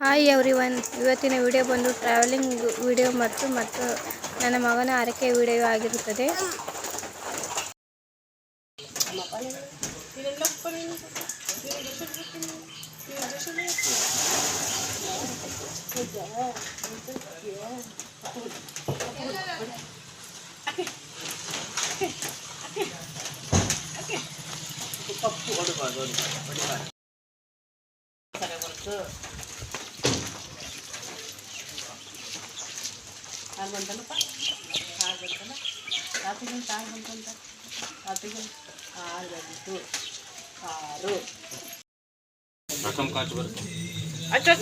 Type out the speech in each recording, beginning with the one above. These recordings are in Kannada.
ಹಾಯ್ ಎವ್ರಿವನ್, ಇವತ್ತಿನ ವಿಡಿಯೋ ಬಂದು ಟ್ರಾವೆಲಿಂಗ್ ವಿಡಿಯೋ ಮತ್ತು ನನ್ನ ಮಗನ ಆರೈಕೆ ವಿಡಿಯೋ ಆಗಿರುತ್ತದೆ.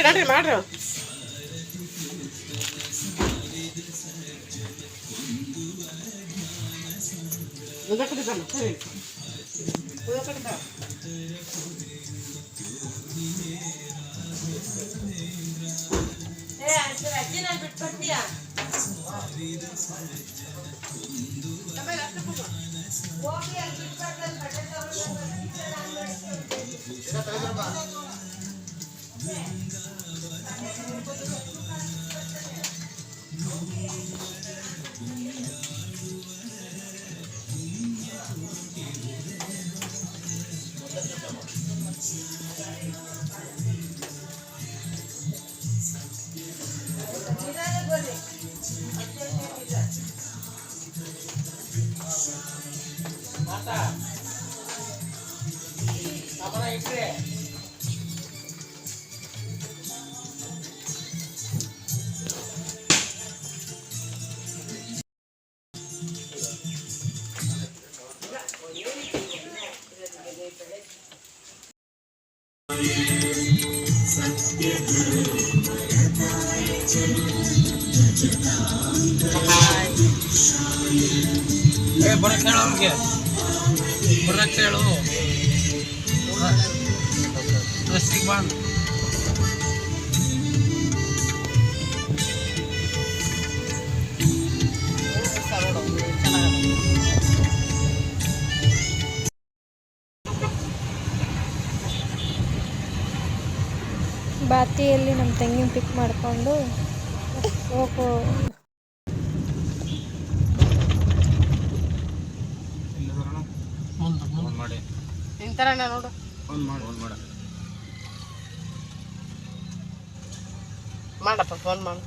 ನಡ್ರಿ ಮಾಡ್ರಿ ಬಾತಿಯಲ್ಲಿ ನಮ್ಮ ತಂಗಿನ ಪಿಕ್ ಮಾಡಿಕೊಂಡು ಹೋಗೋ ನೋಡು ಮಾಡಪ್ಪ ಫೋನ್ ಮಾಡು.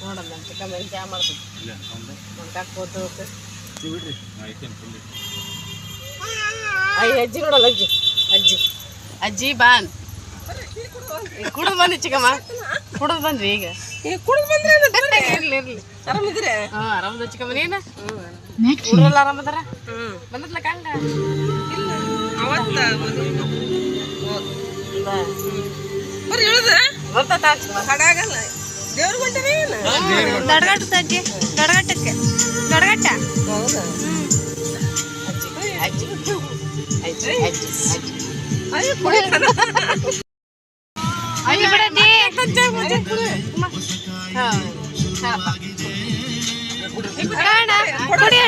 ನೋಡಮ್ಮ ಚಿಕನ್ ಚಾ ಮಾಡ್ತೀವಿ ಫೋಟೋ ಅಜ್ಜಿ ನೋಡಲ್ಲ ಅಜ್ಜಿ ಅಜ್ಜಿ ಅಜ್ಜಿ ಬಾನ್ ಕುಡಿದು ಬಂದ್ರಿ ಚಿಕ್ಕಮ್ಮ ಕುಡಿದು ಬಂದ್ರಿ ಈಗ ಇರ್ಲಿ ಇರ್ಲಿ ಆರಾಮಿದ್ರೆ ಆರಾಮದ ಚಿಕ್ಕಮ್ಮ ನೀನು ಊರಲ್ಲ ಆರಾಮದಾರ ಬಂದತ್ಲ ಕಂಡ ಹಾಗಾಗಲ್ಲ ದೇವ್ರಿಗೆ ಹೊಂಟೇನೆ ದಡಗಟ್ಟದ ಅಜ್ಜಿ ದಡಗಟ್ಟಕ್ಕೆ ದಡಗಟ್ಟ ಹೌದಾ ಅಜ್ಜಿ ಅಜ್ಜಿ ಅಜ್ಜಿ ಅಜ್ಜಿ ಅಯ್ಯೋ ಕುಡಿತಾನ ಅಜ್ಜಿ ಬಿಡಜ್ಜಿ ಕುಡಿಯೋಣ ಕುಡಿಯ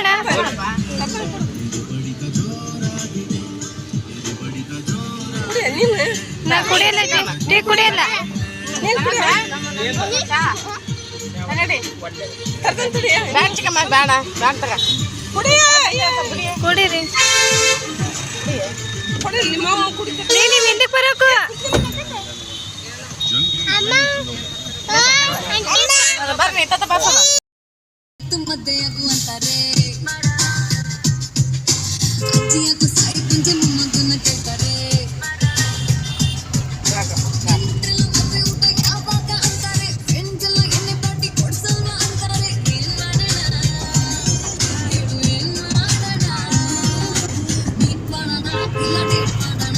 ನೀನು ನಾ ಕುಡಿಯಲ್ಲ ಅಜ್ಜಿ ಟೀ ಕುಡಿಯಲ್ಲ ಬ್ಯಾಡ ಚಿಕ್ಕಮ್ಮ ಬೇಡ ಬೇಡ ತಗ ಕುಡೀರಿ ನೀನು ಹಿಂದಕ್ಕೆ ಬರೋಕು ಬರ್ರಿ ತತ್ತ ಬರ್ಸೋಣ ಮದ್ದೆಯಾಗುವಂತಾರೆ ಅಜ್ಜಿಯಾಗೂ ಸಾರಿ ಕುಂಜೆ ಮೊಮ್ಮಗನ ಕೇಳ್ತಾರೆ ಮದುವೆ ಊಟ ಯಾವಾಗ ಅಂತಾರೆ ಫ್ರೆಂಡ್ಸೆಲ್ಲ ಎಣ್ಣೆ ಪಾರ್ಟಿ ಕೊಡ್ಸೋಣ ಅಂತಾರೆ ಏನ್ ಮಾಡೋಣ ಹೇಳು ಏನ್ ಮಾಡೋಣ ಮೀಟ್ ಮಾಡೋಣ ಇಲ್ಲ ಡೇಟ್ ಮಾಡೋಣ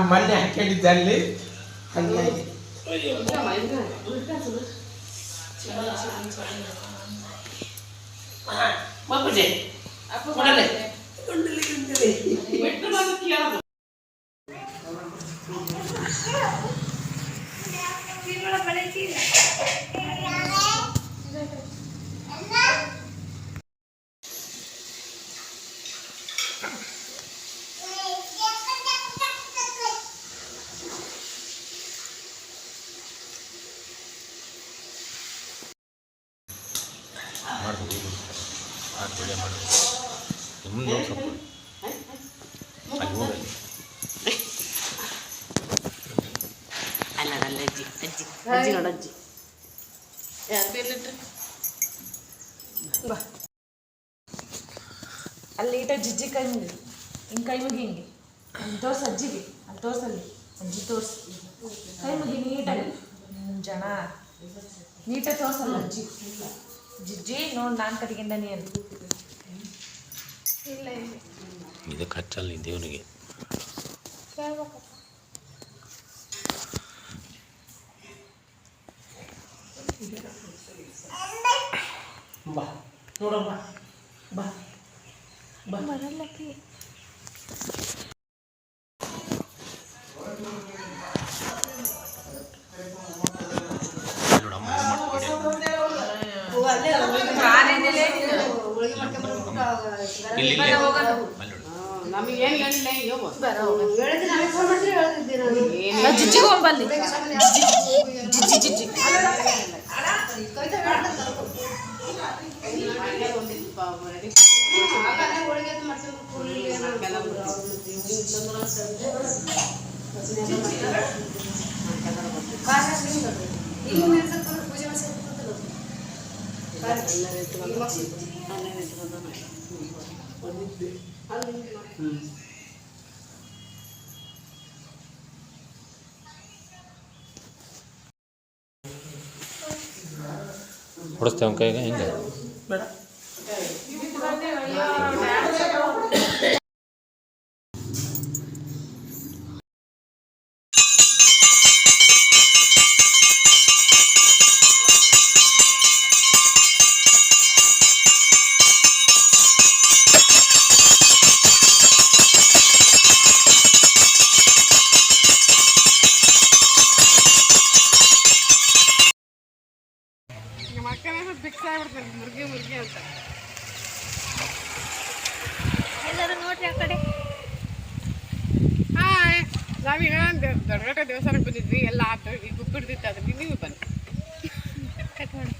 ಮೊನ್ನೆ ಹಾಕೊಂಡಿದ್ದೆ ಅಲ್ಲಿ ಹಂಗಾಗಿ ಅಲ್ಲ ಅಜ್ಜಿ ಅಜ್ಜಿ ಅಜ್ಜಿ ನೋಡು ಅಜ್ಜಿ ಅಲ್ಲಿ ಇಟ್ಟ ಜಿಜ್ಜಿ ಕೈ ಮುಗಿ ಹಿಂಗೆ ಕೈ ಮುಗಿ ಹಿಂಗೆ ಅಲ್ಲಿ ತೋರ್ಸು ಅಜ್ಜಿಗೆ ಅಲ್ಲಿ ತೋರ್ಸಲ್ಲಿ ಅಜ್ಜಿ ತೋರ್ಸು ಕೈ ಮುಗಿ ನೀಟಾಗಿ ಜನ ನೀಟಾಗಿ ತೋರ್ಸಲ್ಲ ಅಜ್ಜಿ ಜಿಜ್ಜಿ ನೋಡಿ ನಾನು ಕಡೆಗಿಂದ ನೀ ಅಂತ ಇದಕ್ಕೆ ಹಚ್ಚಲ್ಲ ದೇವನಿಗೆ ಬಾ ನೋಡಮ್ಮ ಬಾ ಬರಲ್ಲಕ್ಕಿ ನಮಗೇನು ಹೇಳಿಲ್ಲ ಜಿಜ್ಜಿಗೆ ಹೋಗ್ಬಲ್ಲಿ ಜಿಜ್ಜಿ ಜಿಜ್ಜಿ ಹೊಡಿಸ್ತೇವೆ ಕೈಗೆ ಹಿಂಗೆ ಬೇಡ ಮಕ್ಕಳ ಫಿಕ್ಸ್ ಆಗ್ಬಿಡ್ತಾರೆ ಮುರ್ಗಿ ಮುರ್ಗಿ ಅಂತ ಎಲ್ಲರೂ ನೋಡ್ರಿ ಆ ಕಡೆ. ಹಾಯ್ ನಾವೀಗ ದೊಡ್ಡಗಟ್ಟ ದೇವಸ್ಥಾನಕ್ಕೆ ಬಂದಿದ್ವಿ ಎಲ್ಲ ಆತು ಈಗ ಉಪ್ಪಿಡ್ತಿತ್ತು ಅದಕ್ಕೆ ನೀವು ಬನ್ನಿ ಕಟ್ ಮಾಡಿ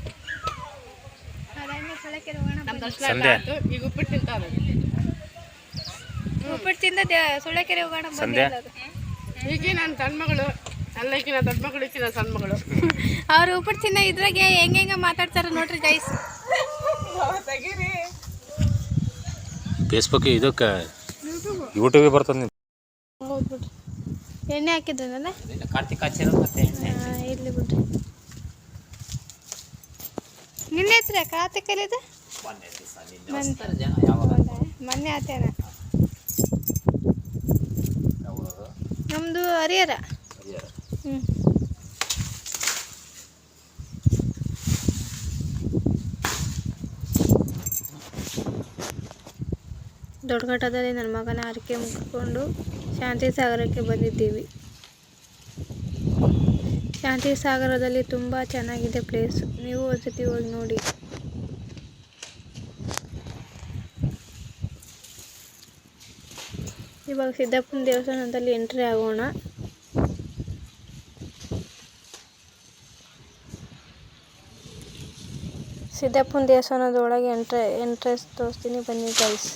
ಅದಾದ್ಮೇಲೆ ಸೊಳಕೆ ಹೋಗೋಣ. ನಮ್ಮ ದರ್ಶನ ಎಲ್ಲ ಆಯ್ತು ಈಗ ಉಪ್ಪಿಟ್ಟು ತಿಂತಾವೆ ಉಪ್ಪಿಟ್ಟು ತಿಂದ ಸೊಳಕೆರೆ ಹೋಗೋಣ ಬಂದೆ ಅದು. ಈಕಿ ನನ್ನ ಸಣ್ಣ ಮಗಳು ಅಲ್ಲ ಈಕಿ ನನ್ನ ದೊಡ್ಡ ಮಗಳು ಈಕಿ ನನ್ನ ಸಣ್ಣ ಮಗಳು ಅವ್ರು ಉಪ್ಪಿಟ್ಟು ತಿಂದ ಇದ್ರಾಗೆ ಹೆಂಗೆ ಮಾತಾಡ್ತಾರೆ ನೋಡ್ರಿ ಗೈಸ್. ತೆಗೀರಿ ಫೇಸ್ಬುಕ್ ಇದಕ್ಕೆ ಯೂಟ್ಯೂಬಿಗೆ ಬರ್ತದೆ ನೀವು ಹೌದು ಬಿಡ್ರಿ. ಎಣ್ಣೆ ಹಾಕಿದ್ರನಲ್ಲ ಕಾರ್ತಿಕ್ ಹಚ್ಚಿರೋ ಮತ್ತೆ ಇರ್ಲಿ ಬಿಡ್ರಿ. ನಿನ್ನೆ ಹೆಸ್ರ ಕಾರ್ತಿಕಲ್ಲಿದೆ ಮೊನ್ನೆ ಆತೇನ. ನಮ್ಮದು ಹರಿಹರ. ಹ್ಞೂ ದೊಡ್ಡಘಟ್ಟದಲ್ಲಿ ನನ್ನ ಮಗನ ಹರಕೆ ಮುಗಿಸ್ಕೊಂಡು ಶಾಂತಿ ಸಾಗರಕ್ಕೆ ಬಂದಿದ್ದೀವಿ. ಶಾಂತಿ ಸಾಗರದಲ್ಲಿ ತುಂಬ ಚೆನ್ನಾಗಿದೆ ಪ್ಲೇಸ್, ನೀವು ಒಂದ್ಸತಿ ಹೋಗಿ ನೋಡಿ. ಇವಾಗ ಸಿದ್ದಪ್ಪನ ದೇವಸ್ಥಾನದಲ್ಲಿ ಎಂಟ್ರಿ ಆಗೋಣ. ಸಿದ್ದಪ್ಪನ ದೇವಸ್ಥಾನದೊಳಗೆ ಎಂಟ್ರೆನ್ಸ್ ತೋರಿಸ್ತೀನಿ ಬನ್ನಿ ಗೈಸ್.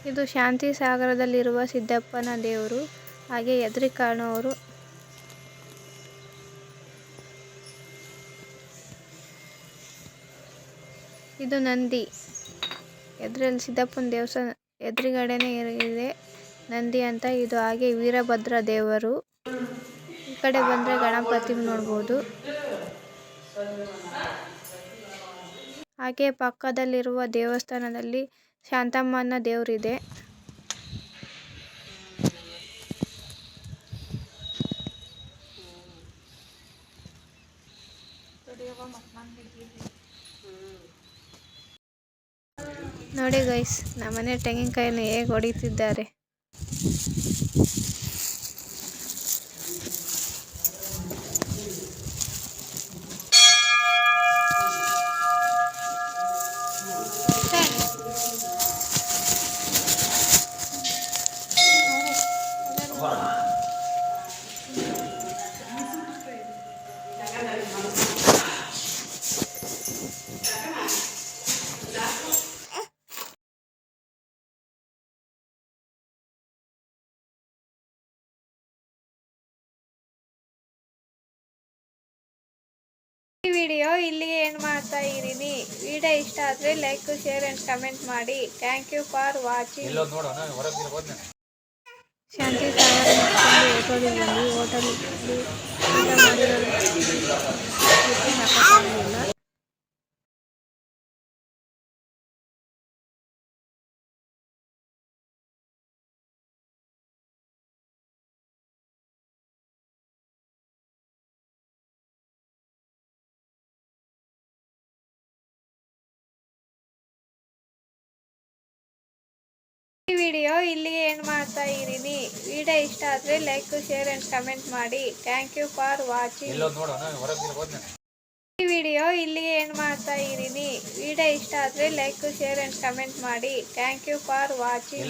ಇದು ಶಾಂತಿ ಸಾಗರದಲ್ಲಿರುವ ಸಿದ್ದಪ್ಪನ ದೇವರು. ಹಾಗೆ ಎದುರಿಗೆ ಕಾಣುವವರು ಇದು ನಂದಿ. ಎದುರಲ್ಲಿ ಸಿದ್ದಪ್ಪನ ದೇವಸ್ಥಾನ ಎದುರುಗಡೆನೇ ಇದೆ ನಂದಿ ಅಂತ. ಇದು ಹಾಗೆ ವೀರಭದ್ರ ದೇವರು. ಈ ಕಡೆ ಬಂದರೆ ಗಣಪತಿ ನೋಡ್ಬೋದು. ಹಾಗೆ ಪಕ್ಕದಲ್ಲಿರುವ ದೇವಸ್ಥಾನದಲ್ಲಿ ಶಾಂತಮ್ಮನ ದೇವರಿದೆ. ನೋಡಿ ಗೈಸ್, ನಮ್ಮನೆ ತೆಂಗಿನಕಾಯಿನ ಹೇಗೆ ಹೊಡಿತಿದ್ದಾರೆ. ಈ ವಿಡಿಯೋ ಇಲ್ಲಿಗೆ ಎಂಡ್ ಮಾಡ್ತಾ ಇದ್ದೀನಿ. ವಿಡಿಯೋ ಇಷ್ಟ ಆದರೆ ಲೈಕ್, ಶೇರ್ ಆ್ಯಂಡ್ ಕಮೆಂಟ್ ಮಾಡಿ. Thank you for watching. Shanti Sagar ಮುಗಿಸ್ಕೊಂಡು ಹೋಟೆಲಿಗೆ ಬಂದ್ವಿ. ಹೋಟೆಲಲ್ಲಿ ಊಟ ಮಾಡಿರೋಲ್ಲ. ಈ ವಿಡಿಯೋ ಇಲ್ಲಿಗೆ ಎಂಡ್ ಮಾಡ್ತಾ ಇದ್ದೀನಿ. ವಿಡಿಯೋ ಇಷ್ಟ ಆದರೆ ಲೈಕ್, ಶೇರ್ ಆ್ಯಂಡ್ ಕಮೆಂಟ್ ಮಾಡಿ. Thank you for watching. ಈ ವಿಡಿಯೋ ಇಲ್ಲಿಗೆ ಎಂಡ್ ಮಾಡ್ತಾ ಇದ್ದೀನಿ. ವಿಡಿಯೋ ಇಷ್ಟ ಆದರೆ ಲೈಕ್, ಶೇರ್ ಆ್ಯಂಡ್ ಕಮೆಂಟ್ ಮಾಡಿ. Thank you for watching.